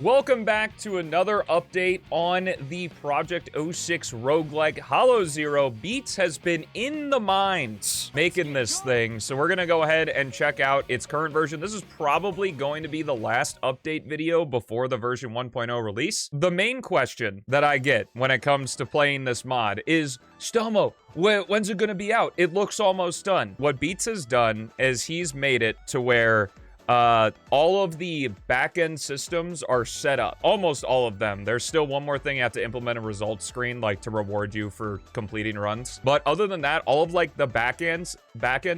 Welcome back to another update on the Project 06 roguelike Hallow Zero. BeatZ has been in the mines making this thing, so we're gonna go ahead and check out its current version. This is probably going to be the last update video before the version 1.0 release. The main question that I get when it comes to playing this mod is, Stelmo, when's it gonna be out? It looks almost done. What BeatZ has done is he's made it to where all of the back-end systems are set up. Almost all of them. There's still one more thing. You have to implement a results screen, like, to reward you for completing runs. But other than that, all of, like, the back-end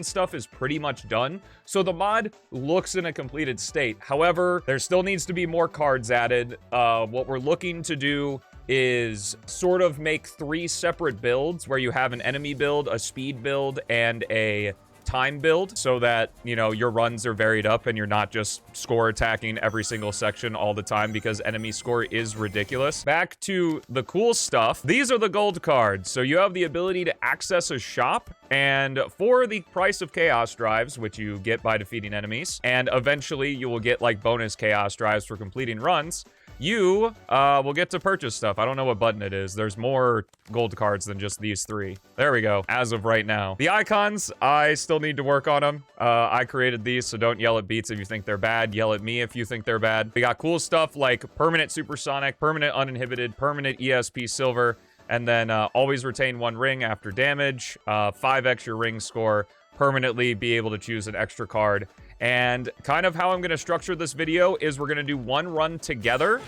stuff is pretty much done. So the mod looks in a completed state. However, there still needs to be more cards added. What we're looking to do is sort of make 3 separate builds, where you have an enemy build, a speed build, and a time build, so that, you know, your runs are varied up and you're not just score attacking every single section all the time, because enemy score is ridiculous. Back to the cool stuff. These are the gold cards. So you have the ability to access a shop, and for the price of chaos drives, which you get by defeating enemies, and eventually you will get like bonus chaos drives for completing runs, you will get to purchase stuff. I don't know what button it is. There's more gold cards than just these 3. There we go, as of right now. The icons, I still need to work on them. I created these, so don't yell at BeatZ if you think they're bad. Yell at me if you think they're bad. We got cool stuff like permanent supersonic, permanent uninhibited, permanent ESP silver, and then always retain 1 ring after damage, 5 extra ring score, permanently be able to choose an extra card. And kind of how I'm going to structure this video is we're going to do 1 run together,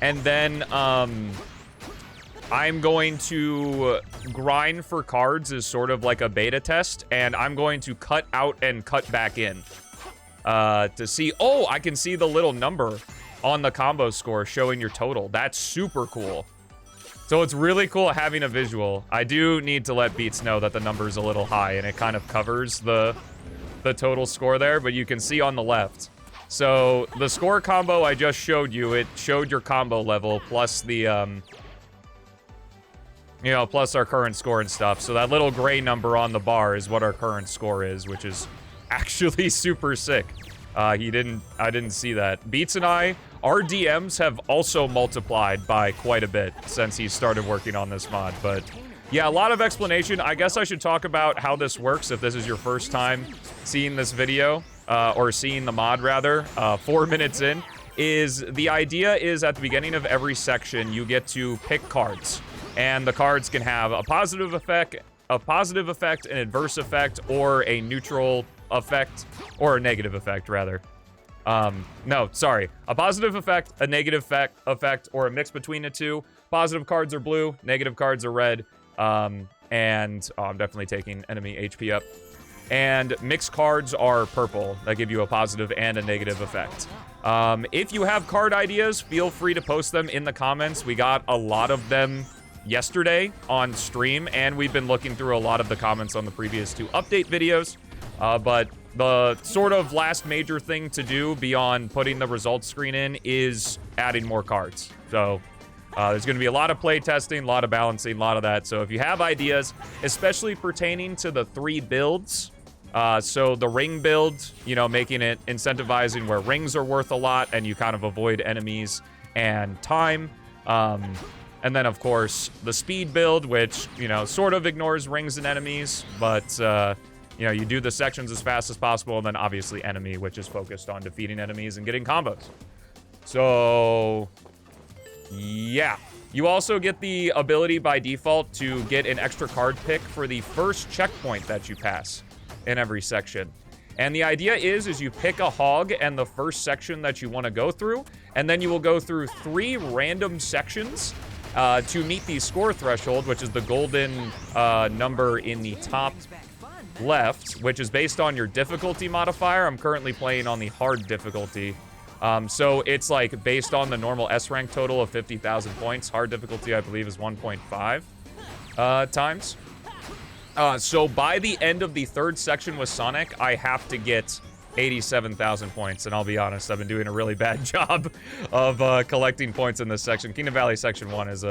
and then I'm going to grind for cards as sort of like a beta test, and I'm going to cut out and cut back in to see. Oh, I can see the little number on the combo score showing your total. That's super cool. So it's really cool having a visual. I do need to let BeatZ know that the number's a little high, and it kind of covers the total score there, but you can see on the left. So the score combo I just showed you, it showed your combo level plus the, you know, plus our current score and stuff. So that little gray number on the bar is what our current score is, which is actually super sick. I didn't see that. BeatZ and our DMs have also multiplied by quite a bit since he started working on this mod, but yeah, a lot of explanation. I guess I should talk about how this works if this is your first time seeing this video, or seeing the mod rather. 4 minutes in, is the idea is at the beginning of every section, you get to pick cards. And the cards can have a positive effect, an adverse effect, or a neutral effect, or a negative effect, rather. No, sorry. A positive effect, a negative effect, or a mix between the two. Positive cards are blue, negative cards are red. And I'm definitely taking enemy HP up. And mixed cards are purple. That give you a positive and a negative effect. If you have card ideas, feel free to post them in the comments. We got a lot of them yesterday on stream, and we've been looking through a lot of the comments on the previous 2 update videos. But the sort of last major thing to do beyond putting the results screen in is adding more cards. So there's going to be a lot of play testing, a lot of balancing, a lot of that. So if you have ideas, especially pertaining to the 3 builds, so the ring build, you know, making it incentivizing where rings are worth a lot and you kind of avoid enemies and time. And then, of course, the speed build, which, you know, sort of ignores rings and enemies, but, you know, you do the sections as fast as possible, and then obviously enemy, which is focused on defeating enemies and getting combos. So yeah, you also get the ability by default to get an extra card pick for the first checkpoint that you pass in every section. And the idea is you pick a hog and the first section that you want to go through, and then you will go through 3 random sections to meet the score threshold, which is the golden number in the top left, which is based on your difficulty modifier. I'm currently playing on the hard difficulty. So it's like based on the normal S rank total of 50,000 points. Hard difficulty, I believe, is 1.5 times. So by the end of the 3rd section with Sonic, I have to get 87,000 points. And I'll be honest, I've been doing a really bad job of collecting points in this section. Kingdom Valley Section 1 is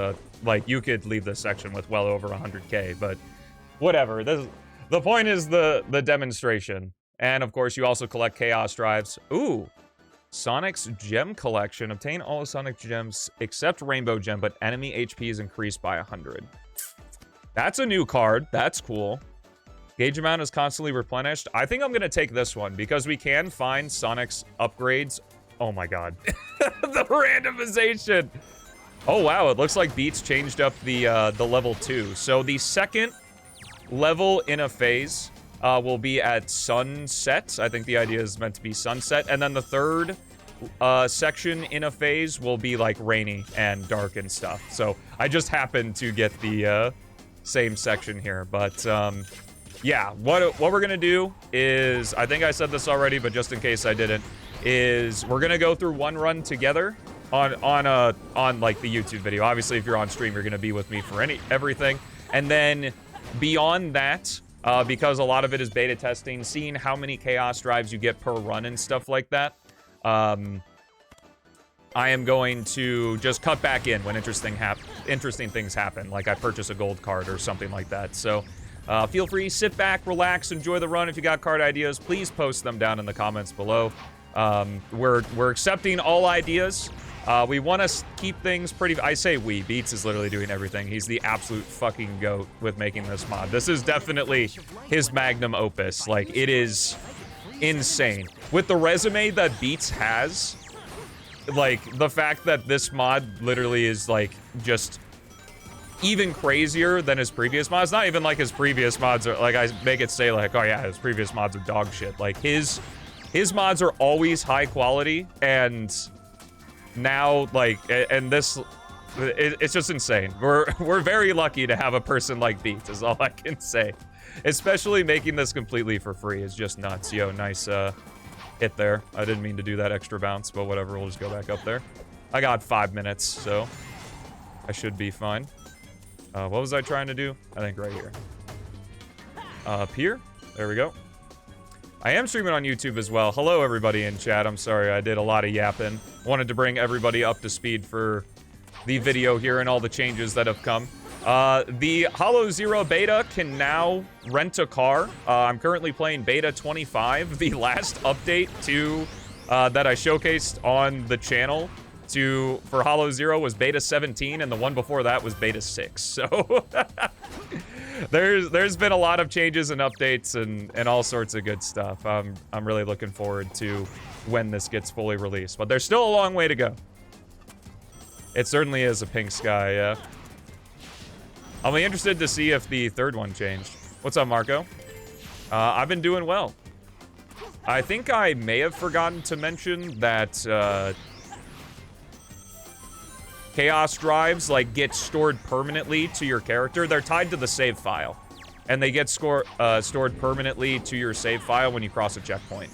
like, you could leave this section with well over 100K, but whatever. The point is the demonstration. And of course, you also collect chaos drives. Ooh. Sonic's Gem Collection. Obtain all Sonic Gems except Rainbow Gem, but enemy HP is increased by 100. That's a new card. That's cool. Gauge amount is constantly replenished. I think I'm going to take this one because we can find Sonic's upgrades. Oh my god. The randomization. Oh wow, it looks like BeatZ changed up the level 2. So the second level in a phase will be at sunset. I think the idea is meant to be sunset. And then the third section in a phase will be like rainy and dark and stuff. So I just happened to get the same section here. But yeah, what we're gonna do is, I think I said this already, but just in case I didn't, is we're gonna go through one run together on like the YouTube video. Obviously, if you're on stream, you're gonna be with me for everything. And then beyond that, because a lot of it is beta testing, seeing how many chaos drives you get per run and stuff like that, I am going to just cut back in when interesting things happen, like I purchase a gold card or something like that. So feel free, sit back, relax, enjoy the run. If you got card ideas, please post them down in the comments below. We're accepting all ideas. We want to keep things pretty... I say we. BeatZ is literally doing everything. He's the absolute fucking goat with making this mod. This is definitely his magnum opus. Like, it is insane. With the resume that BeatZ has, like, the fact that this mod literally is, like, just even crazier than his previous mods. Not even like his previous mods are... Like, I make it say, like, oh yeah, his previous mods are dog shit. Like, his mods are always high quality, and... now, like, and this, it's just insane. We're very lucky to have a person like BeatZ, is all I can say. Especially making this completely for free is just nuts. Yo, nice hit there. I didn't mean to do that extra bounce, but whatever, we'll just go back up there. I got 5 minutes, so I should be fine. What was I trying to do? I think right here. Up here. There we go. I am streaming on YouTube as well. Hello, everybody in chat. I'm sorry, I did a lot of yapping. Wanted to bring everybody up to speed for the video here and all the changes that have come. The Hallow Zero beta can now rent a car. I'm currently playing beta 25. The last update to that I showcased on the channel for Hallow Zero was beta 17, and the one before that was beta 6. So there's been a lot of changes and updates and all sorts of good stuff. I'm really looking forward to when this gets fully released, but there's still a long way to go. It certainly is a pink sky, yeah. I'll be interested to see if the third one changed. What's up, Marco? I've been doing well. I think I may have forgotten to mention that chaos drives, like, get stored permanently to your character. They're tied to the save file, and they get stored permanently to your save file when you cross a checkpoint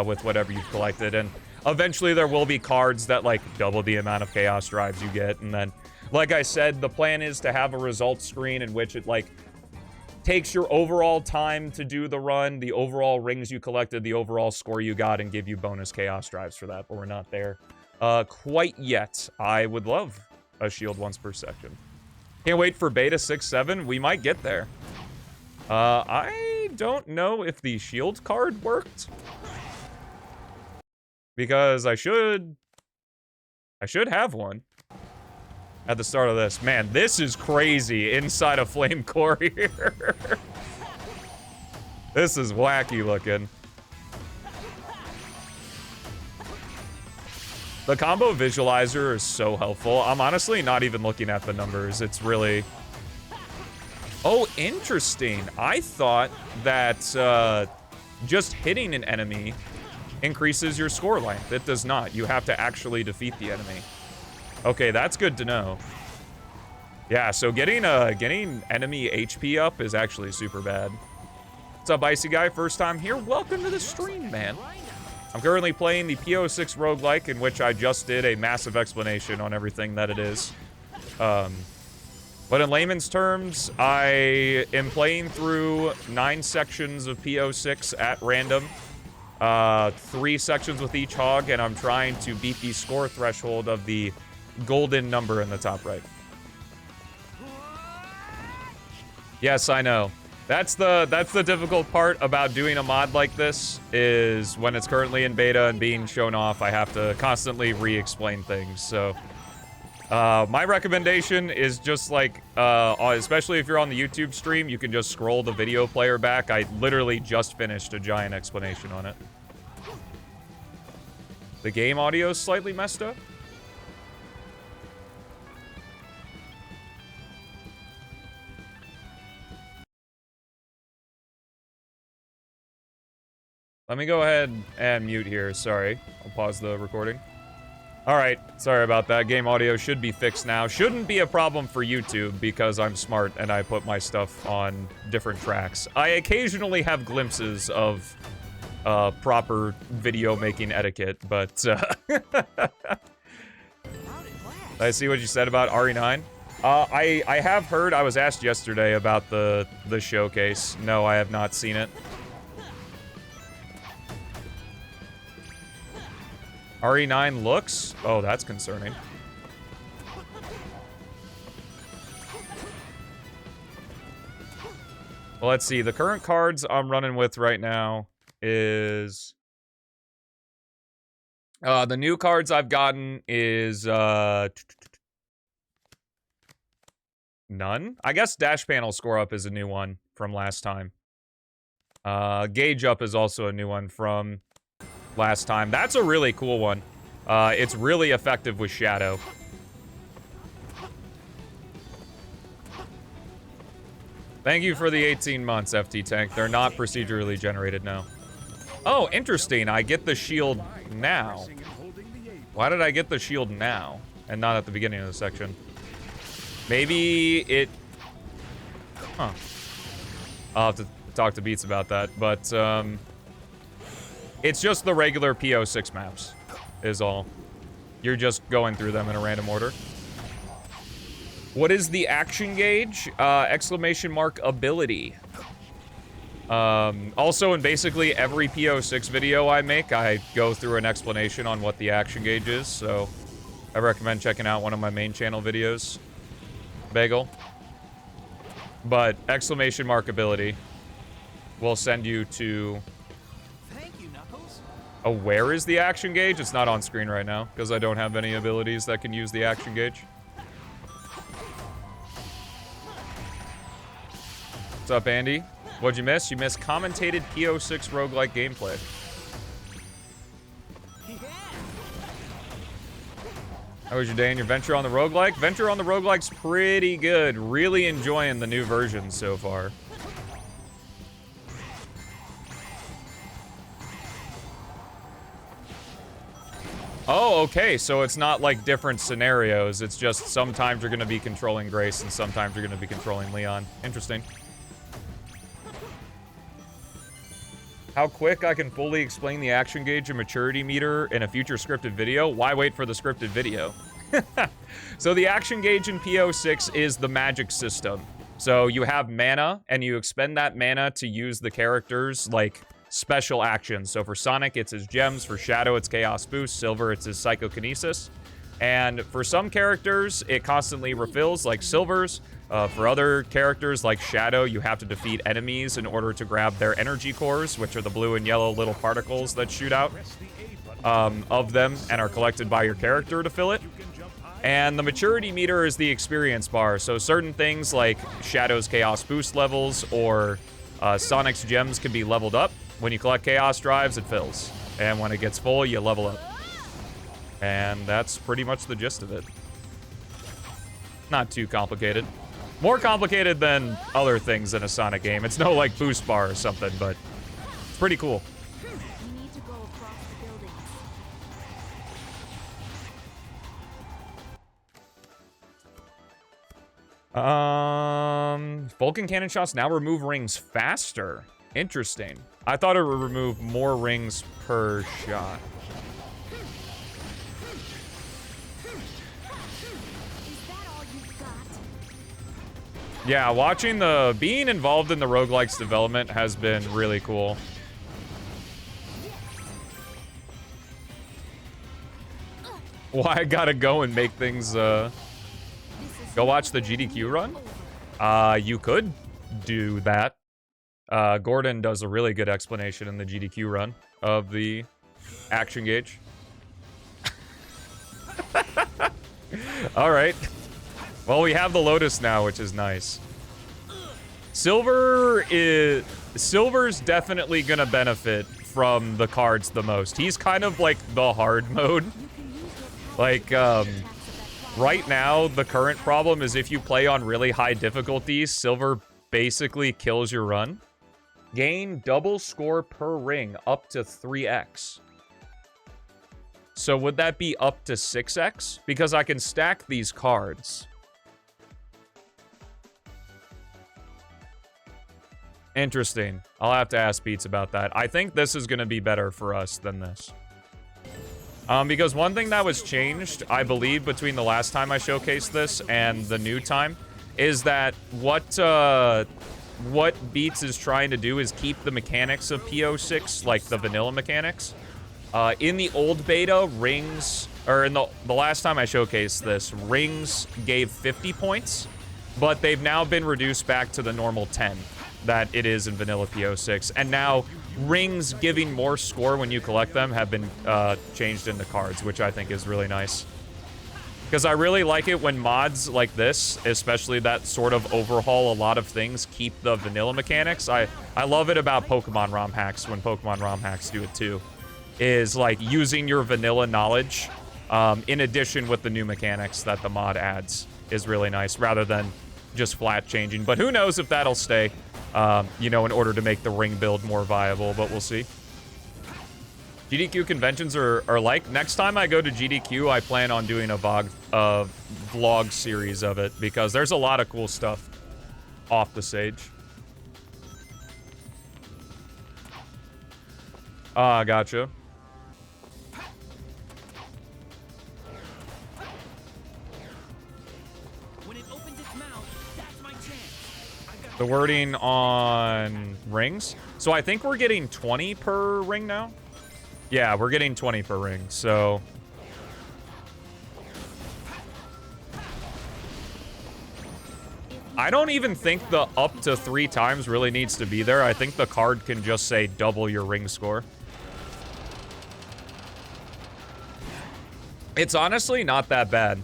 with whatever you've collected. And eventually there will be cards that, like, double the amount of chaos drives you get. And then, like I said, the plan is to have a results screen in which it, like, takes your overall time to do the run, the overall rings you collected, the overall score you got, and give you bonus chaos drives for that, but we're not there quite yet. I would love a shield once per section. Can't wait for beta 6-7. We might get there. I don't know if the shield card worked, because I should have one at the start of this. Man, this is crazy inside of Flame Core here. This is wacky looking. The combo visualizer is so helpful. I'm honestly not even looking at the numbers. It's really... Oh, interesting. I thought that just hitting an enemy increases your score length. It does not. You have to actually defeat the enemy. Okay, that's good to know. Yeah, so getting enemy HP up is actually super bad. What's up, Icy Guy? First time here? Welcome to the stream, man. I'm currently playing the PO6 roguelike, in which I just did a massive explanation on everything that it is. But in layman's terms, I am playing through 9 sections of PO6 at random. 3 sections with each hog, and I'm trying to beat the score threshold of the golden number in the top right. Yes, I know. That's the difficult part about doing a mod like this, is when it's currently in beta and being shown off, I have to constantly re-explain things, so... my recommendation is just like, especially if you're on the YouTube stream, you can just scroll the video player back. I literally just finished a giant explanation on it. The game audio is slightly messed up. Let me go ahead and mute here, sorry. I'll pause the recording. Alright, sorry about that. Game audio should be fixed now. Shouldn't be a problem for YouTube because I'm smart and I put my stuff on different tracks. I occasionally have glimpses of proper video making etiquette, but I see what you said about RE9. I have heard, I was asked yesterday about the showcase. No, I have not seen it. RE9 looks? Oh, that's concerning. Well, let's see. The current cards I'm running with right now is... the new cards I've gotten is, none? I guess Dash Panel Score Up is a new one from last time. Gauge Up is also a new one from... last time. That's a really cool one. It's really effective with Shadow. Thank you for the 18 months, FT Tank. They're not procedurally generated now. Oh, interesting. I get the shield now. Why did I get the shield now and not at the beginning of the section? Maybe it... Huh. I'll have to talk to BeatZ about that, but, it's just the regular PO6 maps, is all. You're just going through them in a random order. What is the action gauge? Exclamation mark ability. Also, in basically every PO6 video I make, I go through an explanation on what the action gauge is, so I recommend checking out one of my main channel videos. Bagel. But exclamation mark ability will send you to... Oh, where is the action gauge? It's not on screen right now, because I don't have any abilities that can use the action gauge. What's up, Andy? What'd you miss? You missed commentated PO6 roguelike gameplay. How was your day and your venture on the roguelike? Venture on the roguelike's pretty good. Really enjoying the new version so far. Oh, okay, so it's not like different scenarios. It's just sometimes you're going to be controlling Grace and sometimes you're going to be controlling Leon. Interesting. How quick I can fully explain the action gauge and maturity meter in a future scripted video? Why wait for the scripted video? So the action gauge in PO6 is the magic system. So you have mana, and you expend that mana to use the characters, like... special actions. So for Sonic, it's his gems. For Shadow, it's Chaos Boost. Silver, it's his Psychokinesis. And for some characters, it constantly refills, like Silver's. For other characters, like Shadow, you have to defeat enemies in order to grab their energy cores, which are the blue and yellow little particles that shoot out of them and are collected by your character to fill it. And the maturity meter is the experience bar. So certain things like Shadow's Chaos Boost levels or Sonic's gems can be leveled up. When you collect Chaos Drives, it fills. And when it gets full, you level up. And that's pretty much the gist of it. Not too complicated. More complicated than other things in a Sonic game. It's no, like, boost bar or something, but it's pretty cool. We need to go across the buildings. Vulcan cannon shots now remove rings faster. Interesting. I thought it would remove more rings per shot. Yeah, being involved in the roguelike's development has been really cool. Well, I gotta go and make things, go watch the GDQ run? You could do that. Gordon does a really good explanation in the GDQ run of the action gauge. All right. Well, we have the Lotus now, which is nice. Silver's definitely gonna benefit from the cards the most. He's kind of like the hard mode. Like, right now, the current problem is if you play on really high difficulties, Silver basically kills your run. Gain double score per ring up to 3x. So would that be up to 6x? Because I can stack these cards. Interesting. I'll have to ask BeatZ about that. I think this is going to be better for us than this. Because one thing that was changed, I believe, between the last time I showcased this and the new time, is that what BeatZ is trying to do is keep the mechanics of PO6, like the vanilla mechanics. In the old beta, rings, or in the last time I showcased this, rings gave 50 points, but they've now been reduced back to the normal 10 that it is in vanilla PO6. And now rings giving more score when you collect them have been changed into cards, which I think is really nice. Because I really like it when mods like this, especially that sort of overhaul a lot of things, keep the vanilla mechanics. I love it about Pokemon ROM hacks when Pokemon ROM hacks do it too. Is like using your vanilla knowledge in addition with the new mechanics that the mod adds is really nice, rather than just flat changing. But who knows if that'll stay, you know, in order to make the ring build more viable, but we'll see. GDQ conventions are like, next time I go to GDQ, I plan on doing a vlog series of it, because there's a lot of cool stuff off the stage. Ah, gotcha. The wording on rings. So I think we're getting 20 per ring now. Yeah, we're getting 20 per ring, so... I don't even think the up to 3 times really needs to be there. I think the card can just say double your ring score. It's honestly not that bad.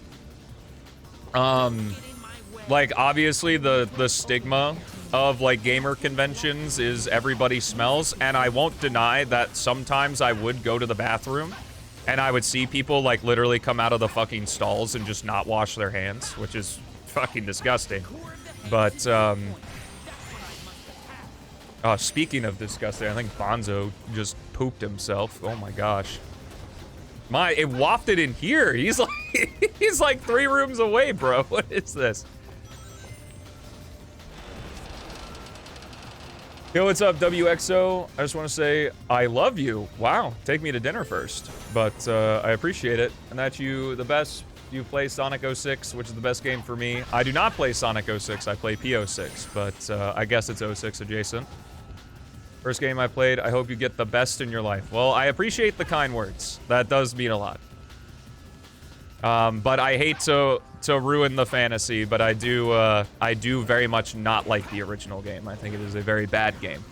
Like, obviously, the stigma of, like, gamer conventions is everybody smells, and I won't deny that sometimes I would go to the bathroom, and I would see people, like, literally come out of the fucking stalls and just not wash their hands, which is fucking disgusting. But, speaking of disgusting, I think Bonzo just pooped himself. Oh my gosh. It wafted in here. He's like, he's like 3 rooms away, bro. What is this? Yo, what's up, WXO? I just want to say, I love you. Wow, take me to dinner first. But I appreciate it. And that the best, you play Sonic 06, which is the best game for me. I do not play Sonic 06, I play PO6, but I guess it's 06 adjacent. First game I played, I hope you get the best in your life. Well, I appreciate the kind words. That does mean a lot. But I hate to ruin the fantasy, but I do very much not like the original game. I think it is a very bad game.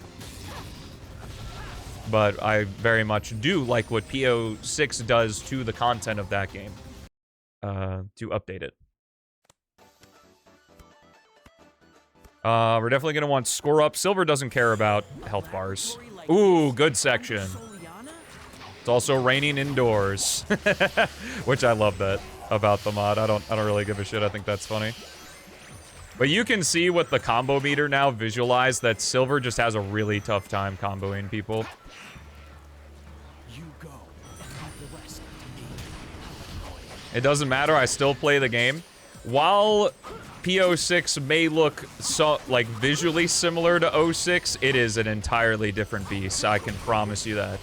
But I very much do like what PO6 does to the content of that game. To update it. We're definitely gonna want score up. Silver doesn't care about health bars. Ooh, good section. It's also raining indoors, which I love that about the mod. I don't really give a shit. I think that's funny. But you can see with the combo meter now visualize that Silver just has a really tough time comboing people. It doesn't matter. I still play the game. While PO6 may look like visually similar to 06, it is an entirely different beast. I can promise you that.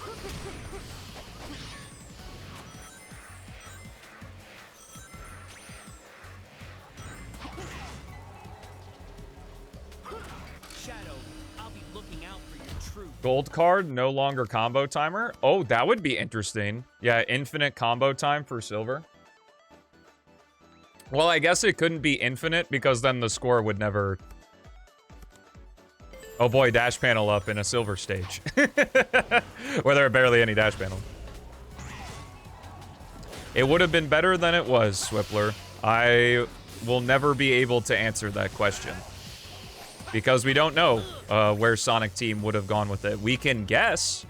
Gold card, no longer combo timer. Oh, that would be interesting. Yeah, infinite combo time for Silver. Well, I guess it couldn't be infinite because then the score would never Oh boy, dash panel up in a silver stage. Where there are barely any dash panels. It would have been better than it was, Swippler. I will never be able to answer that question. Because we don't know where Sonic Team would have gone with it. We can guess.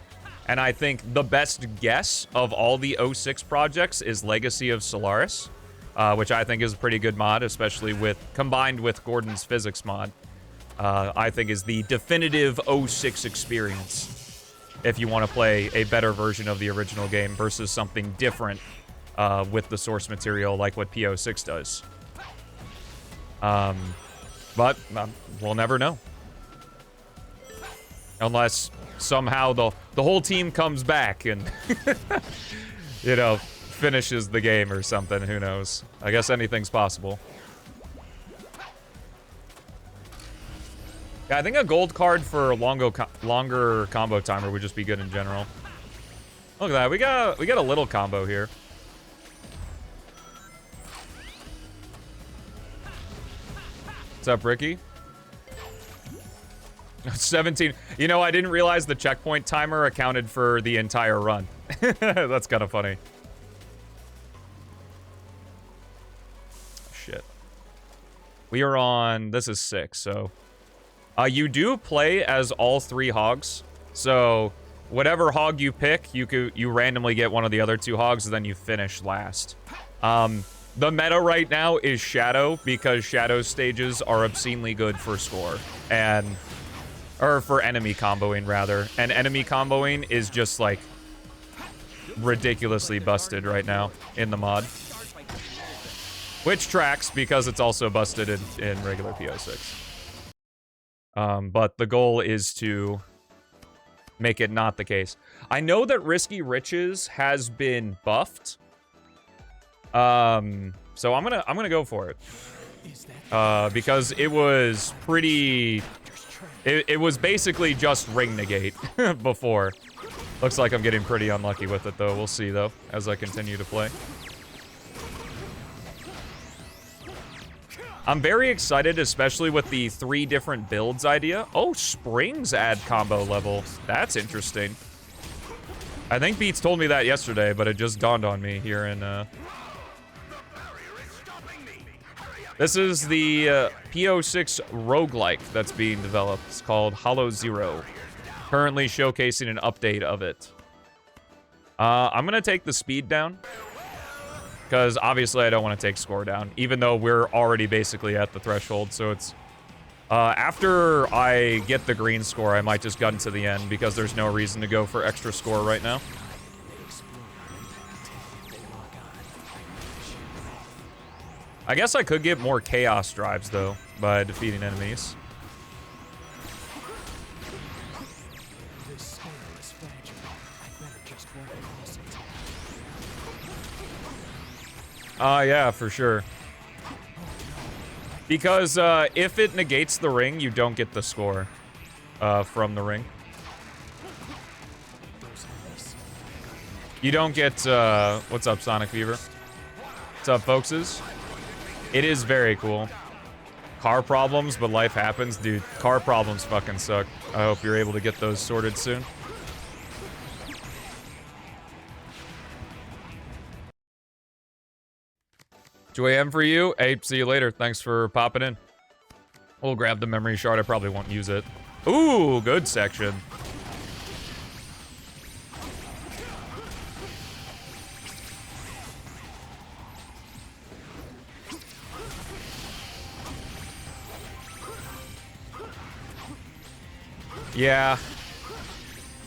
And I think the best guess of all the 06 projects is Legacy of Solaris. Which I think is a pretty good mod, especially combined with Gordon's physics mod. I think is the definitive 06 experience. If you want to play a better version of the original game versus something different with the source material like what P06 does. But we'll never know. Unless somehow the whole team comes back and, you know, finishes the game or something. Who knows? I guess anything's possible. Yeah, I think a gold card for longer combo timer would just be good in general. Look at that. We got a little combo here. What's up, Ricky? 17. You know, I didn't realize the checkpoint timer accounted for the entire run. That's kind of funny. Shit. We are on... This is 6, so... you do play as all 3 hogs. So, whatever hog you pick, you randomly get one of the other 2 hogs, and then you finish last. The meta right now is Shadow, because Shadow stages are obscenely good for score. Or for enemy comboing, rather. And enemy comboing is just, like, ridiculously busted right now in the mod. Which tracks, because it's also busted in regular P06. But the goal is to make it not the case. I know that Risky Riches has been buffed. So I'm gonna go for it. Because it was pretty... It was basically just ring negate before. Looks like I'm getting pretty unlucky with it, though. We'll see, though, as I continue to play. I'm very excited, especially with the 3 different builds idea. Oh, springs add combo level. That's interesting. I think BeatZ told me that yesterday, but it just dawned on me here in... This is the P06 roguelike that's being developed. It's called Hallow Zero. Currently showcasing an update of it. I'm going to take the speed down. Because obviously I don't want to take score down. Even though we're already basically at the threshold. So it's... after I get the green score, I might just gun to the end. Because there's no reason to go for extra score right now. I guess I could get more chaos drives, though, by defeating enemies. Yeah, for sure. Because, if it negates the ring, you don't get the score, from the ring. You don't get, what's up, Sonic Fever? What's up, folkses? It is very cool. Car problems, but life happens. Dude, car problems fucking suck. I hope you're able to get those sorted soon. Joy M for you. Hey, see you later. Thanks for popping in. We'll grab the memory shard. I probably won't use it. Ooh, good section. Yeah.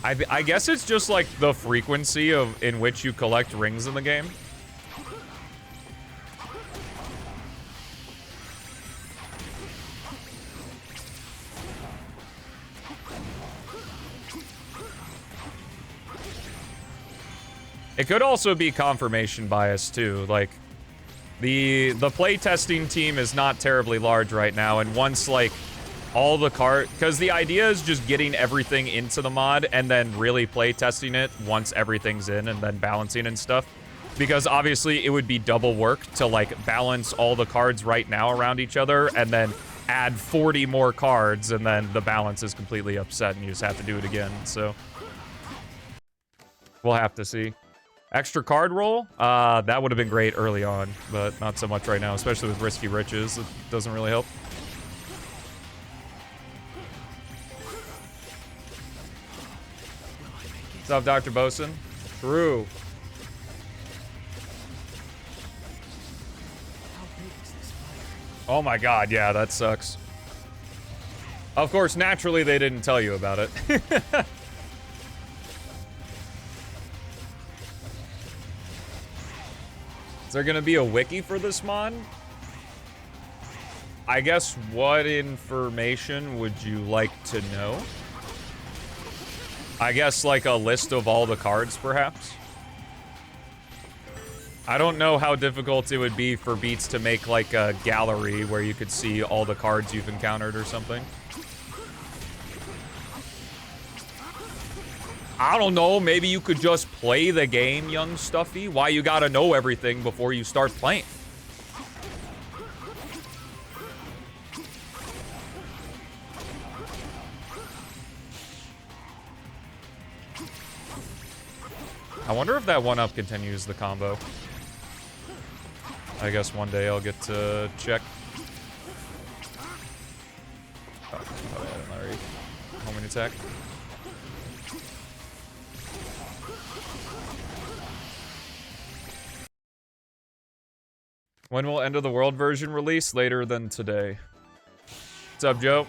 I guess it's just like the frequency in which you collect rings in the game. It could also be confirmation bias too. Like the playtesting team is not terribly large right now, and once like all the because the idea is just getting everything into the mod and then really play testing it once everything's in and then balancing and stuff. Because obviously it would be double work to like balance all the cards right now around each other and then add 40 more cards, and then the balance is completely upset, and you just have to do it again, so... We'll have to see. Extra card roll? That would have been great early on, but not so much right now, especially with Risky Riches. It doesn't really help. What's up, Dr. Bosun? True. Oh my god, yeah, that sucks. Of course, naturally, they didn't tell you about it. Is there gonna be a wiki for this mod? I guess what information would you like to know? I guess like a list of all the cards, perhaps? I don't know how difficult it would be for BeatZ to make like a gallery where you could see all the cards you've encountered or something. I don't know, maybe you could just play the game, young Stuffy. Why you gotta know everything before you start playing? I wonder if that 1-up continues the combo. I guess one day I'll get to check. Oh, I thought I had an already. Homing attack. When will End of the World version release? Later than today. What's up, Joe?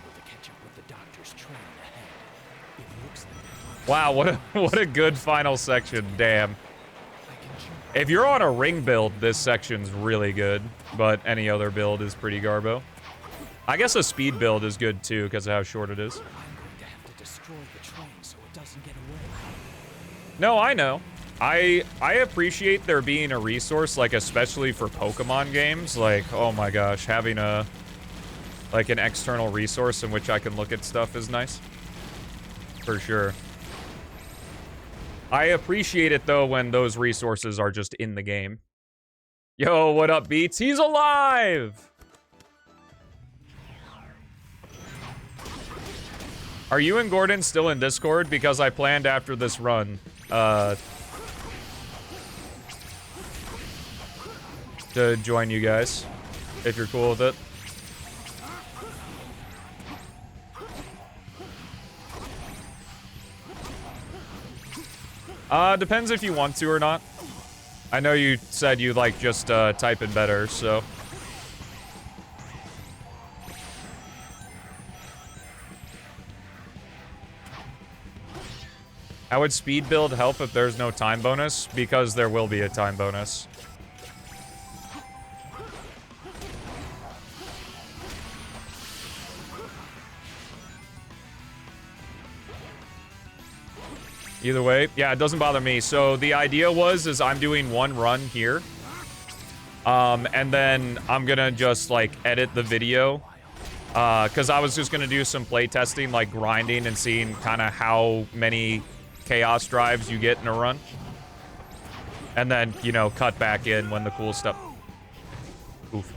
Wow, what a good final section. Damn. If you're on a ring build, this section's really good, but any other build is pretty garbo. I guess a speed build is good too because of how short it is. No, I know. I appreciate there being a resource, like, especially for Pokemon games. Like, oh my gosh, having a, like, an external resource in which I can look at stuff is nice. For sure. I appreciate it, though, when those resources are just in the game. Yo, what up, BeatZ? He's alive! Are you and Gordon still in Discord? Because I planned after this run, to join you guys, if you're cool with it. Depends if you want to or not. I know you said you like just type in better, so. How would speed build help if there's no time bonus? Because there will be a time bonus. Either way, yeah, it doesn't bother me. So the idea is I'm doing one run here. And then I'm gonna just, like, edit the video. Because I was just gonna do some play testing, like grinding and seeing kind of how many chaos drives you get in a run. And then, you know, cut back in when the cool stuff... Oof.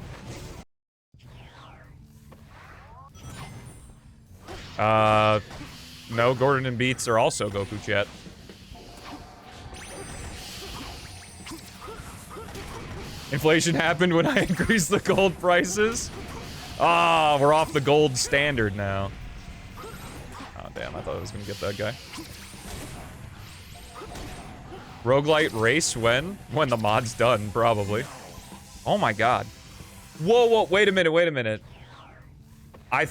No, Gordon and BeatZ are also Goku chat. Inflation happened when I increased the gold prices. Ah, we're off the gold standard now. Oh, damn, I thought I was gonna get that guy. Roguelite race when? When the mod's done, probably. Oh my god. Whoa, whoa, wait a minute. I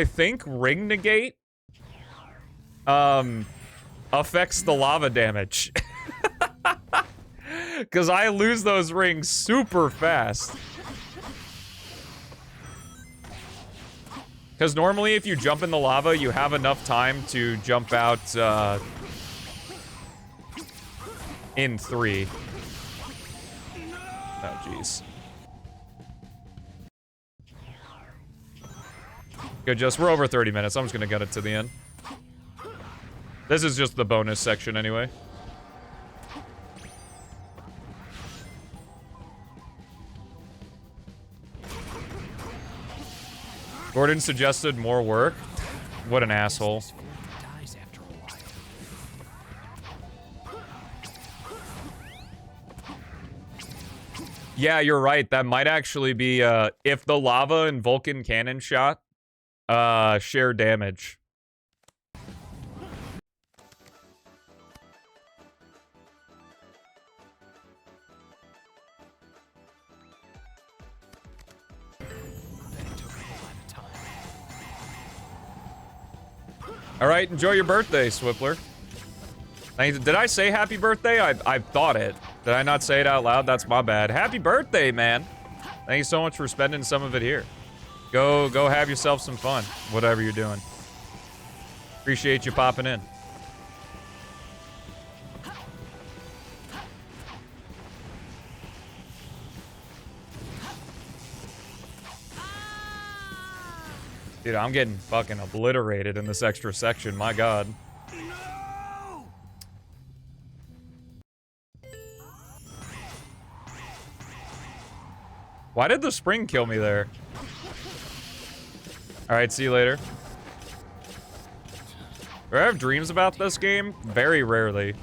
think Ring Negate affects the lava damage. Because I lose those rings super fast. Because normally if you jump in the lava, you have enough time to jump out in 3. Oh, jeez. Good, just we're over 30 minutes. I'm just gonna get it to the end. This is just the bonus section anyway. Gordon suggested more work. What an asshole. Yeah, you're right. That might actually be, if the lava and Vulcan cannon shot, share damage. All right, enjoy your birthday, Swippler. Did I say happy birthday? I thought it. Did I not say it out loud? That's my bad. Happy birthday, man. Thank you so much for spending some of it here. Go have yourself some fun, whatever you're doing. Appreciate you popping in. Dude, I'm getting fucking obliterated in this extra section, my god. No! Why did the spring kill me there? Alright, see you later. Do I have dreams about this game? Very rarely.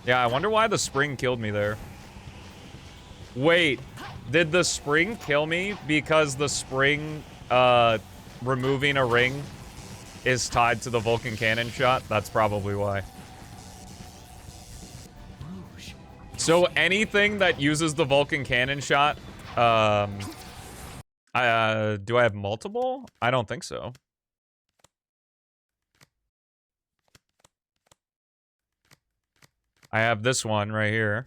Yeah, I wonder why the spring killed me there. Wait. Did the spring kill me because the spring, removing a ring is tied to the Vulcan cannon shot? That's probably why. So anything that uses the Vulcan cannon shot, do I have multiple? I don't think so. I have this one right here.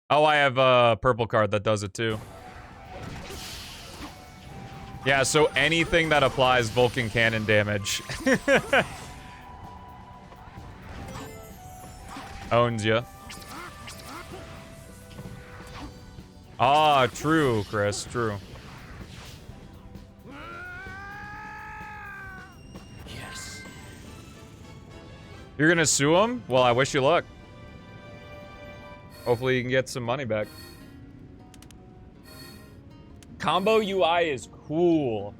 Oh, I have a purple card that does it too. Yeah, so anything that applies Vulcan cannon damage owns ya. Ah, true, Chris, true. Yes. You're gonna sue him? Well, I wish you luck. Hopefully you can get some money back. Combo UI is cool.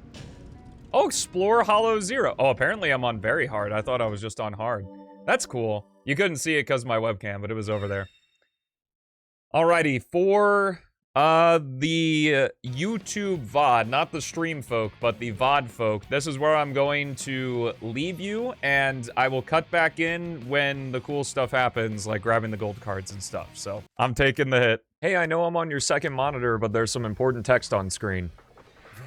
Oh, explore Hallow Zero. Oh, apparently I'm on very hard. I thought I was just on hard. That's cool. You couldn't see it because of my webcam, but it was over there. Alrighty, for the YouTube VOD, not the stream folk, but the VOD folk, this is where I'm going to leave you, and I will cut back in when the cool stuff happens, like grabbing the gold cards and stuff. So, I'm taking the hit. Hey, I know I'm on your second monitor, but there's some important text on screen.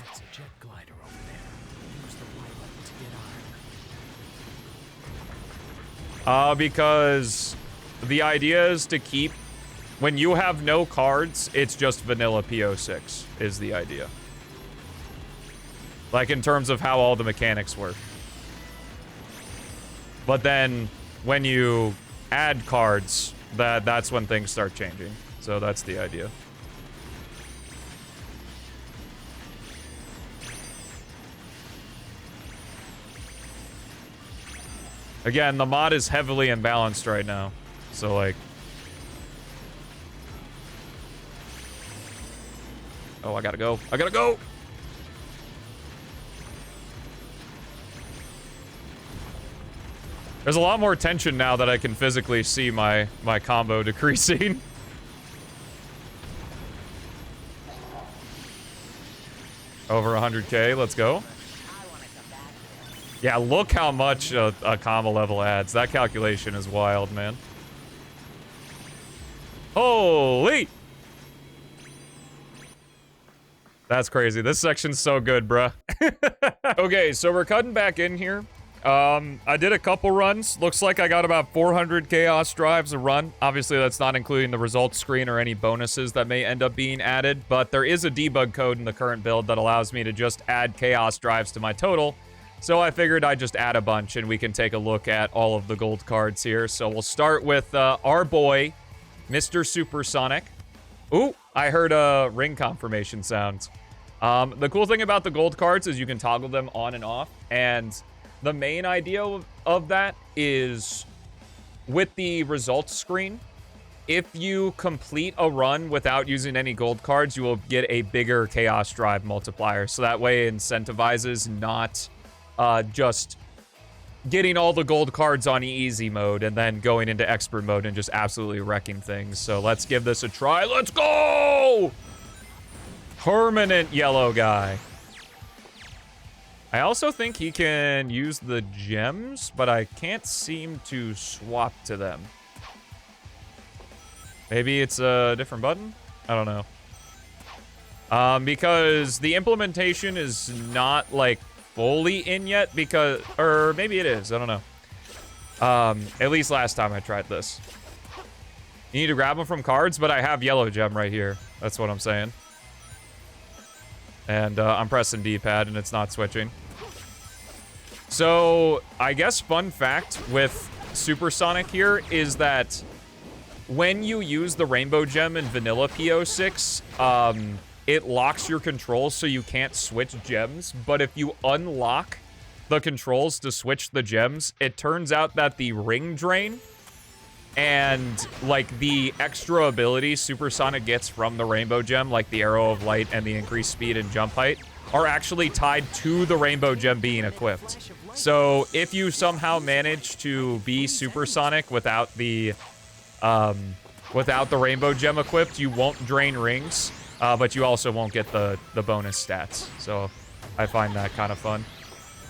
That's a jet glider over there. Use the Y button to get on. Because the idea is to keep... When you have no cards, it's just vanilla PO6, is the idea. Like, in terms of how all the mechanics work. But then, when you add cards, that's when things start changing. So that's the idea. Again, the mod is heavily imbalanced right now. So, like... Oh, I gotta go. I gotta go! There's a lot more tension now that I can physically see my combo decreasing. Over 100k, let's go. Yeah, look how much a combo level adds. That calculation is wild, man. Holy! That's crazy. This section's so good, bruh. Okay, so we're cutting back in here. I did a couple runs. Looks like I got about 400 chaos drives a run. Obviously, that's not including the results screen or any bonuses that may end up being added, but there is a debug code in the current build that allows me to just add chaos drives to my total. So I figured I'd just add a bunch and we can take a look at all of the gold cards here. So we'll start with our boy, Mr. Supersonic. Ooh, I heard a ring confirmation sound. The cool thing about the gold cards is you can toggle them on and off, and the main idea of that is with the results screen, if you complete a run without using any gold cards, you will get a bigger Chaos Drive multiplier. So that way it incentivizes not just getting all the gold cards on easy mode and then going into expert mode and just absolutely wrecking things. So let's give this a try. Let's go! Permanent yellow guy. I also think he can use the gems, but I can't seem to swap to them. Maybe it's a different button? I don't know. Because the implementation is not, like, fully in yet because... Or maybe it is. I don't know. At least last time I tried this. You need to grab them from cards, but I have yellow gem right here. That's what I'm saying. And I'm pressing D-pad and it's not switching. So, I guess fun fact with Supersonic here is that when you use the Rainbow Gem in Vanilla PO6, it locks your controls so you can't switch gems. But if you unlock the controls to switch the gems, it turns out that the Ring Drain and, like, the extra ability Supersonic gets from the Rainbow Gem, like the Arrow of Light and the increased speed and jump height, are actually tied to the Rainbow Gem being equipped. So if you somehow manage to be Supersonic without the Rainbow Gem equipped, you won't drain rings, but you also won't get the bonus stats. So I find that kind of fun.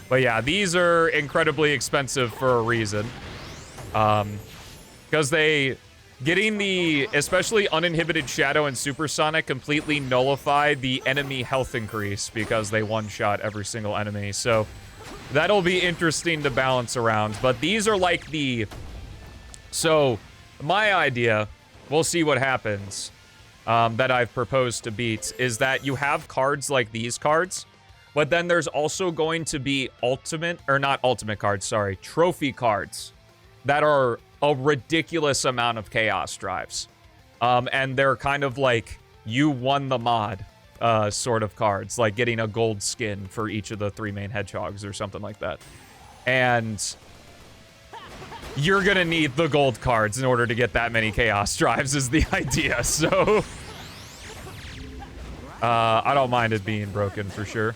But yeah, these are incredibly expensive for a reason. Because getting the, especially Uninhibited Shadow and Supersonic completely nullify the enemy health increase because they one-shot every single enemy. So that'll be interesting to balance around. But these are like the... So, my idea, we'll see what happens, that I've proposed to BeatZ, is that you have cards like these cards, but then there's also going to be trophy cards that are a ridiculous amount of Chaos Drives. And they're kind of like, you won the mod sort of cards, like getting a gold skin for each of the 3 main hedgehogs or something like that. And you're gonna need the gold cards in order to get that many Chaos Drives is the idea, so... I don't mind it being broken for sure.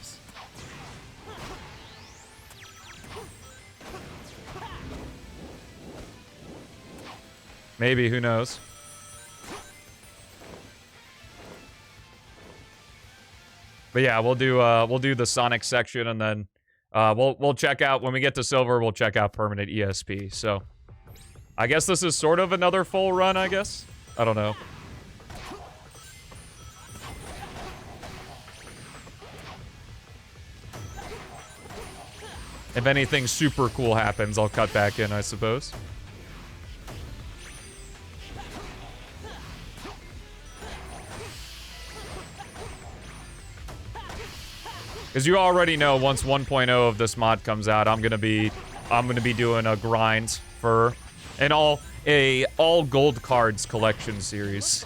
Maybe, who knows? But yeah, we'll do the Sonic section and then we'll check out when we get to silver, we'll check out permanent ESP. So I guess this is sort of another full run, I guess. I don't know. If anything super cool happens, I'll cut back in, I suppose. Because you already know once 1.0 of this mod comes out, I'm gonna be doing a grind for an all gold cards collection series.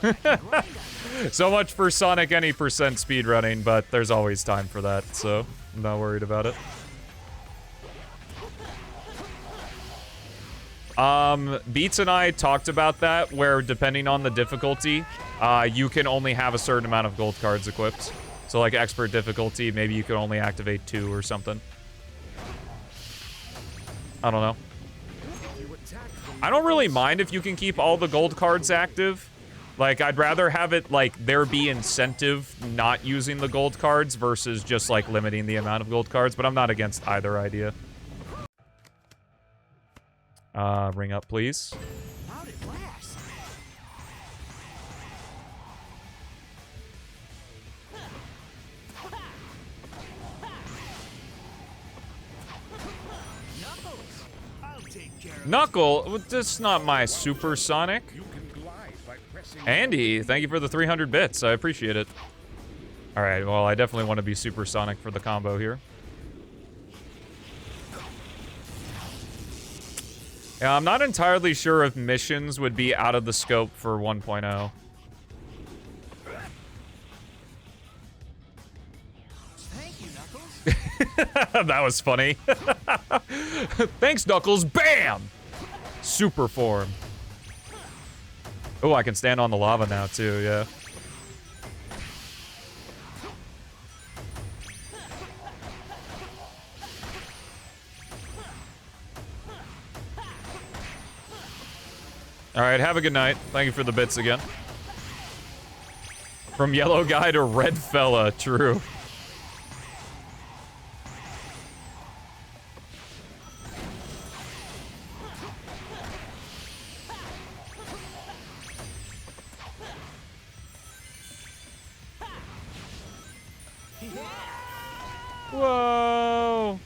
So much for Sonic any percent speedrunning, but there's always time for that, so I'm not worried about it. BeatZ and I talked about that, where depending on the difficulty, you can only have a certain amount of gold cards equipped. So like expert difficulty, maybe you can only activate 2 or something. I don't know. I don't really mind if you can keep all the gold cards active. Like, I'd rather have it, like, there be incentive not using the gold cards versus just, like, limiting the amount of gold cards, but I'm not against either idea. Ring up, please. How'd it last? Knuckles, I'll take care of Knuckle? That's not my Supersonic. you. Can glide by pressing Andy, thank you for the 300 bits. I appreciate it. Alright, well, I definitely want to be Supersonic for the combo here. Yeah, I'm not entirely sure if missions would be out of the scope for 1.0. Thank you, Knuckles. That was funny. Thanks, Knuckles. Bam! Super form. Oh, I can stand on the lava now too, yeah. Alright, have a good night. Thank you for the bits again. From yellow guy to red fella, true. Whoa!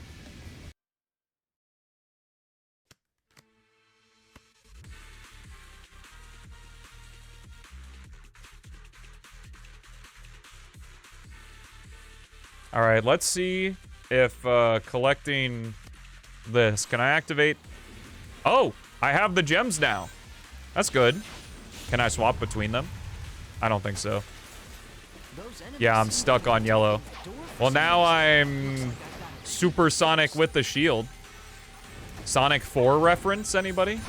Alright, let's see if collecting this. Can I activate? Oh! I have the gems now. That's good. Can I swap between them? I don't think so. Yeah, I'm stuck on yellow. Well, now I'm supersonic with the shield. Sonic 4 reference, anybody?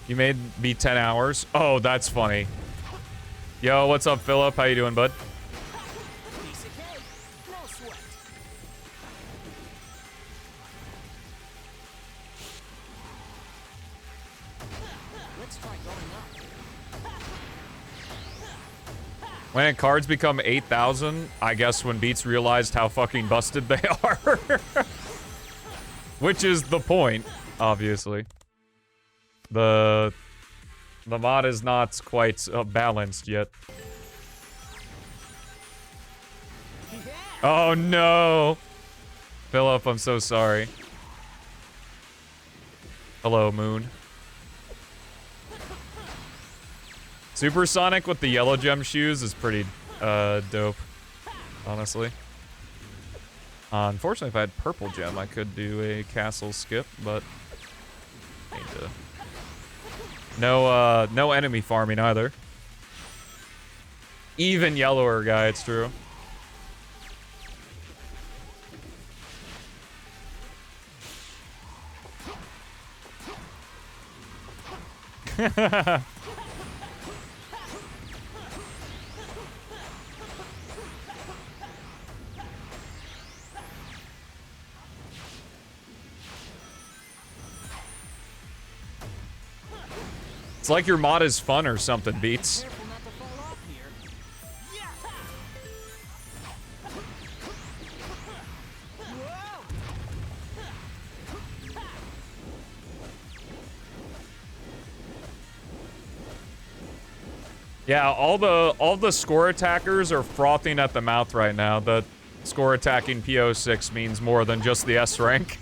You made me 10 hours? Oh, that's funny. Yo, what's up, Philip? How you doing, bud? When cards become 8,000, I guess when BeatZ realized how fucking busted they are. Which is the point, obviously. The mod is not quite balanced yet. Oh no! Philip, I'm so sorry. Hello, Moon. Supersonic with the yellow gem shoes is pretty dope, honestly. Unfortunately, if I had purple gem, I could do a castle skip, but need to. No enemy farming either. Even yellower guy, it's true. It's like your mod is fun or something, BeatZ. Yeah, all the score attackers are frothing at the mouth right now. The score attacking PO6 means more than just the S rank.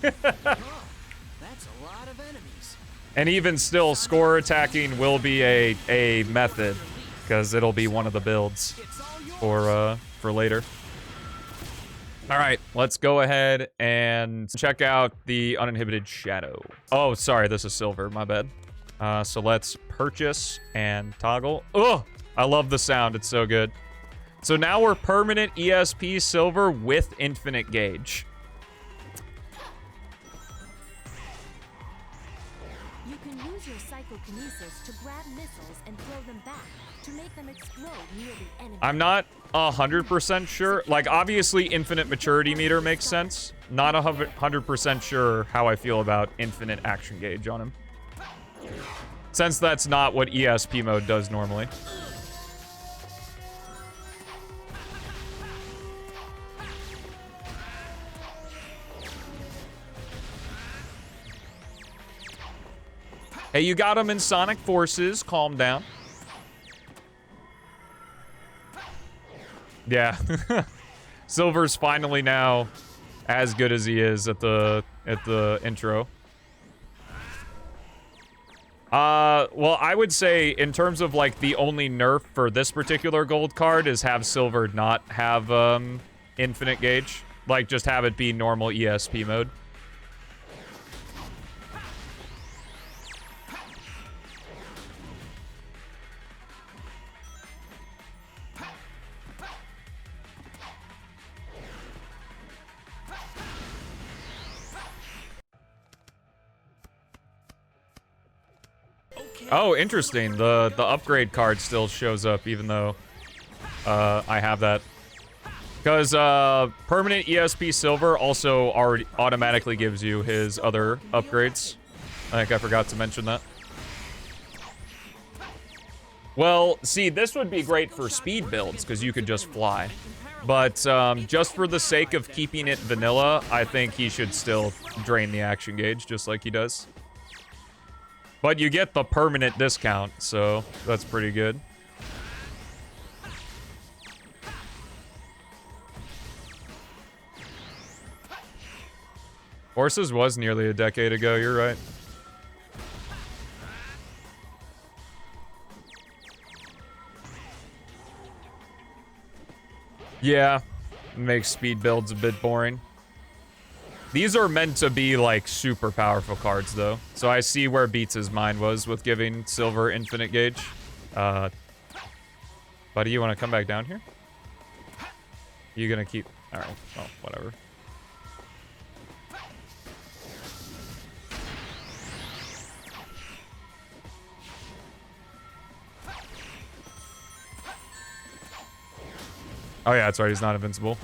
And even still, score attacking will be a method, because it'll be one of the builds for later. All right, let's go ahead and check out the uninhibited shadow. Oh, sorry, this is silver. My bad. So let's purchase and toggle. Oh, I love the sound. It's so good. So now we're permanent ESP silver with infinite gauge. You can use your psychokinesis to grab missiles and throw them back to make them explode near the enemy. I'm not 100% sure. Like, obviously, infinite maturity meter makes sense. Not 100% sure how I feel about infinite action gauge on him. Since that's not what ESP mode does normally. Hey, you got him in Sonic Forces. Calm down. Yeah. Silver's finally now as good as he is at the intro. Well, I would say in terms of like the only nerf for this particular gold card is have Silver not have infinite gauge. Like just have it be normal ESP mode. Oh, interesting. The upgrade card still shows up even though I have that. Because permanent ESP Silver also already automatically gives you his other upgrades. I think I forgot to mention that. Well, see, this would be great for speed builds because you could just fly. But just for the sake of keeping it vanilla, I think he should still drain the action gauge just like he does. But you get the permanent discount, so that's pretty good. Horses was nearly a decade ago, you're right. Yeah, makes speed builds a bit boring. These are meant to be, like, super powerful cards, though. So I see where BeatZ's mind was with giving Silver infinite gauge. Buddy, you want to come back down here? You gonna keep... Alright, well, whatever. Oh yeah, that's right, he's not invincible.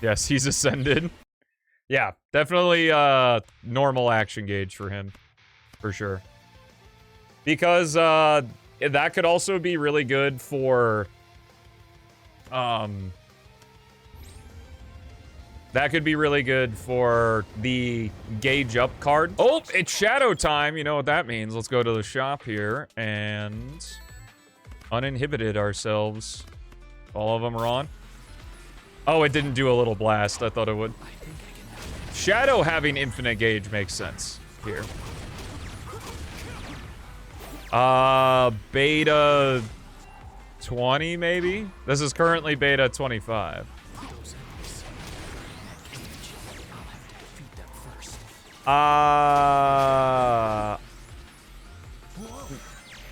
Yes, he's ascended. Yeah, definitely normal action gauge for him. For sure. Because that could also be really good for... That could be really good for the gauge up card. Oh, it's shadow time. You know what that means. Let's go to the shop here and... uninhibited ourselves. All of them are on. Oh, it didn't do a little blast. I thought it would. Shadow having infinite gauge makes sense here. Beta 20 maybe? This is currently beta 25.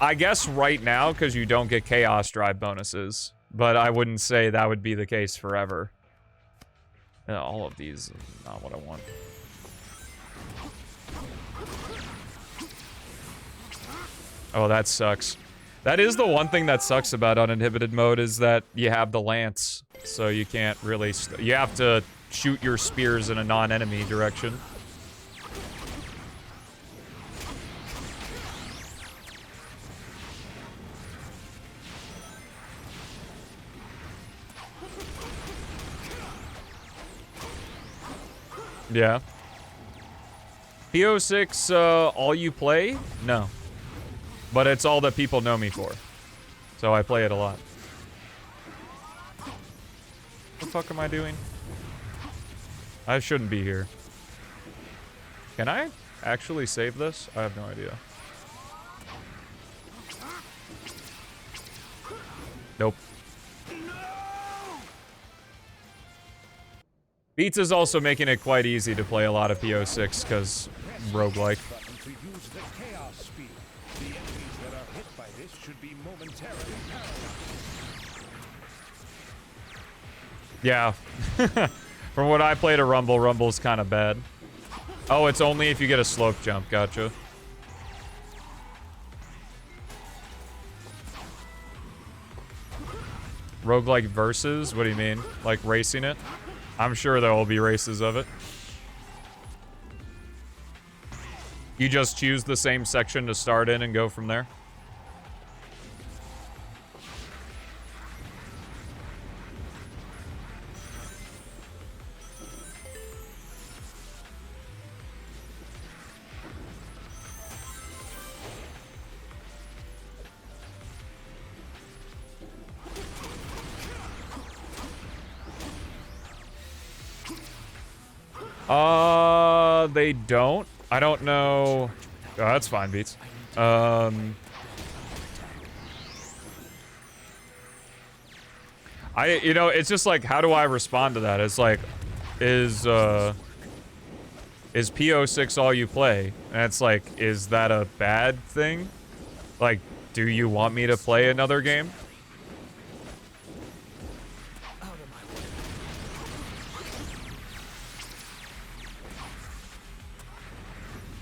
I guess right now, because you don't get Chaos Drive bonuses. But I wouldn't say that would be the case forever. All of these are not what I want. Oh, that sucks. That is the one thing that sucks about uninhibited mode is that you have the lance. So you can't really... you have to shoot your spears in a non-enemy direction. Yeah. PO6, all you play? No. But it's all that people know me for. So I play it a lot. What the fuck am I doing? I shouldn't be here. Can I actually save this? I have no idea. Nope. BeatZ is also making it quite easy to play a lot of PO6 because roguelike. Yeah. From what I played at Rumble, Rumble's kind of bad. Oh, it's only if you get a slope jump. Gotcha. Roguelike versus? What do you mean? Like racing it? I'm sure there will be races of it. You just choose the same section to start in and go from there? They don't. I don't know. Oh, that's fine, BeatZ. You know, it's just like, how do I respond to that? It's like, is PO6 all you play? And it's like, is that a bad thing? Like, do you want me to play another game?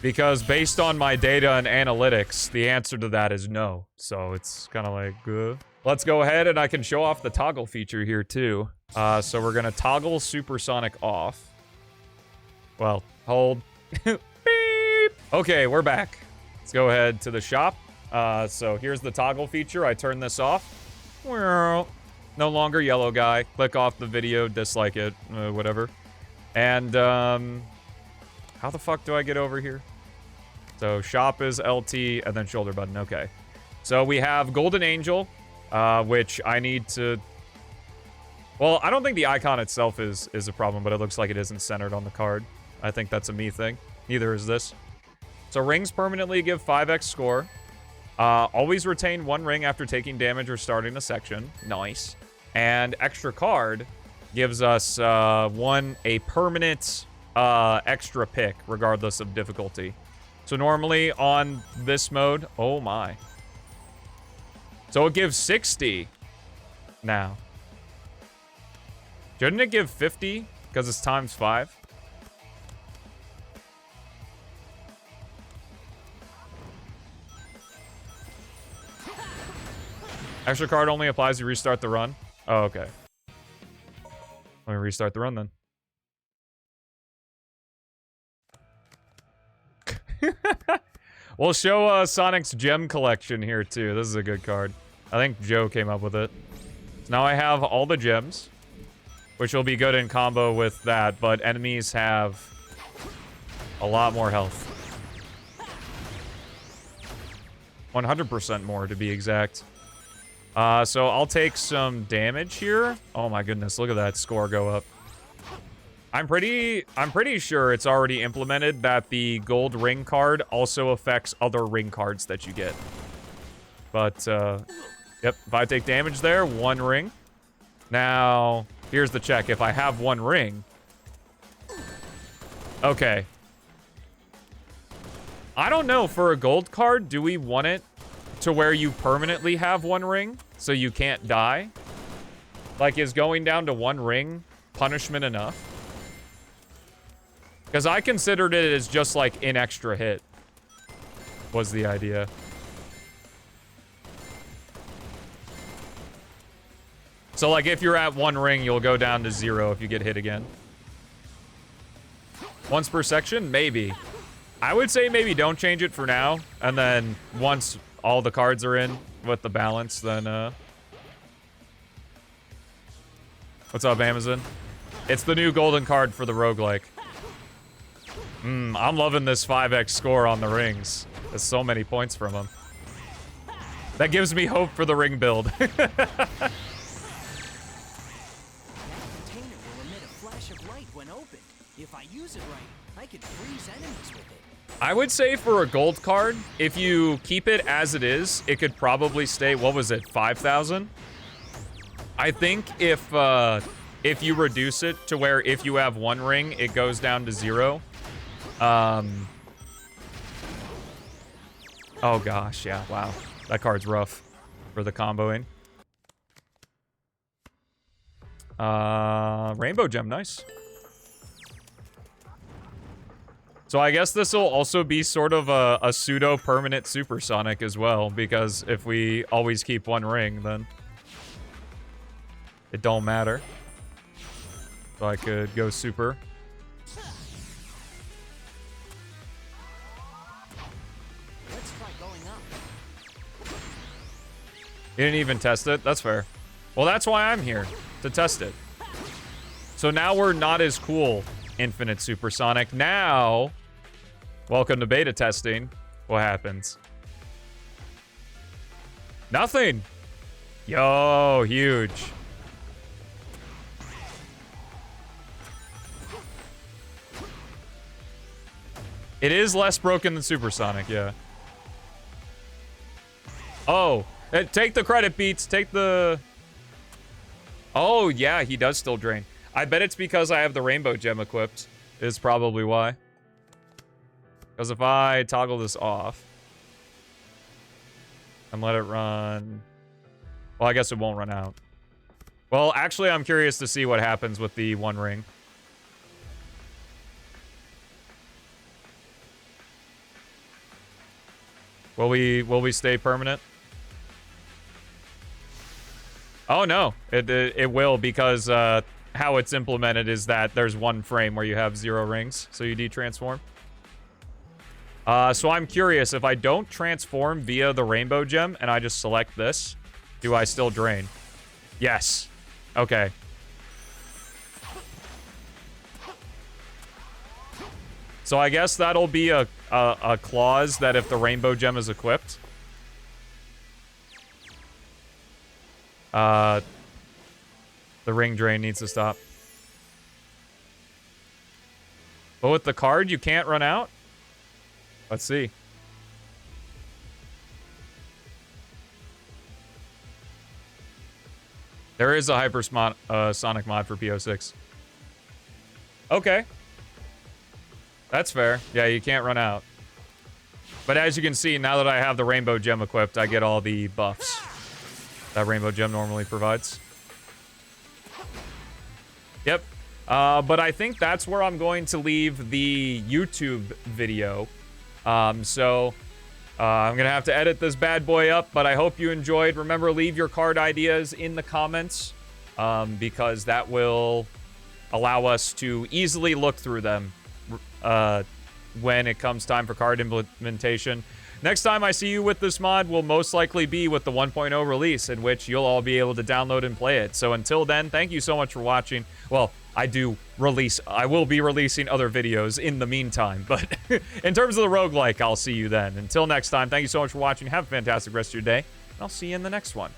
Because based on my data and analytics, the answer to that is no. So it's kind of like, Let's go ahead and I can show off the toggle feature here too. So we're gonna toggle supersonic off. Well, hold. Beep. Okay, we're back. Let's go ahead to the shop. So here's the toggle feature. I turn this off. No longer yellow guy. Click off the video, dislike it, whatever. And, how the fuck do I get over here? So shop is LT and then shoulder button. Okay. So we have Golden Angel, which I need to... Well, I don't think the icon itself is a problem, but it looks like it isn't centered on the card. I think that's a me thing. Neither is this. So rings permanently give 5x score. Always retain 1 ring after taking damage or starting a section. Nice. And extra card gives us a permanent extra pick, regardless of difficulty. So normally on this mode, oh my. So it gives 60 now. Shouldn't it give 50? Because it's times 5? Extra card only applies to restart the run. Oh, okay. Let me restart the run then. We'll show Sonic's gem collection here too. This is a good card. I think Joe came up with it. So now I have all the gems, which will be good in combo with that, but enemies have a lot more health. 100% more to be exact. So I'll take some damage here. Oh my goodness, look at that score go up. I'm pretty sure it's already implemented that the gold ring card also affects other ring cards that you get. But, yep, if I take damage there, 1 ring. Now, here's the check. If I have 1 ring... Okay. I don't know, for a gold card, do we want it to where you permanently have 1 ring so you can't die? Like, is going down to 1 ring punishment enough? Because I considered it as just like an extra hit was the idea. So like if you're at 1 ring, you'll go down to 0 if you get hit again. Once per section? Maybe. I would say maybe don't change it for now. And then once all the cards are in with the balance, then what's up, Amazon? It's the new golden card for the roguelike. I'm loving this 5x score on the rings. There's so many points from them. That gives me hope for the ring build. That container will emit a flash of light when opened. If I use it right, I can freeze enemies with it. I would say for a gold card, if you keep it as it is, it could probably stay, what was it, 5,000? I think if you reduce it to where if you have 1 ring, it goes down to 0. Oh gosh, yeah, wow. That card's rough for the comboing. Rainbow gem, nice. So I guess this will also be sort of a pseudo-permanent supersonic as well, because if we always keep 1 ring, then it don't matter. So I could go super. You didn't even test it? That's fair. Well, that's why I'm here, to test it. So now we're not as cool, Infinite Supersonic. Now, welcome to beta testing. What happens? Nothing! Yo, huge. It is less broken than Supersonic, yeah. Oh. Take the credit, BeatZ. Take the... Oh, yeah, he does still drain. I bet it's because I have the rainbow gem equipped. Is probably why. Because if I toggle this off... and let it run... Well, I guess it won't run out. Well, actually, I'm curious to see what happens with the 1 ring. Will we stay permanent? Oh no, it will, because how it's implemented is that there's one frame where you have 0 rings, so you detransform. So I'm curious, if I don't transform via the rainbow gem and I just select this, do I still drain? Yes. Okay. So I guess that'll be a clause that if the rainbow gem is equipped, the ring drain needs to stop. But with the card, you can't run out? Let's see. There is a hypersonic mod for PO6. Okay. That's fair. Yeah, you can't run out. But as you can see, now that I have the rainbow gem equipped, I get all the buffs that rainbow gem normally provides. Yep. But I think that's where I'm going to leave the YouTube video. I'm gonna have to edit this bad boy up, but I hope you enjoyed. Remember, leave your card ideas in the comments, because that will allow us to easily look through them when it comes time for card implementation. Next time I see you with this mod will most likely be with the 1.0 release, in which you'll all be able to download and play it. So until then, thank you so much for watching. Well, I will be releasing other videos in the meantime, but in terms of the roguelike, I'll see you then. Until next time, thank you so much for watching. Have a fantastic rest of your day, and I'll see you in the next one.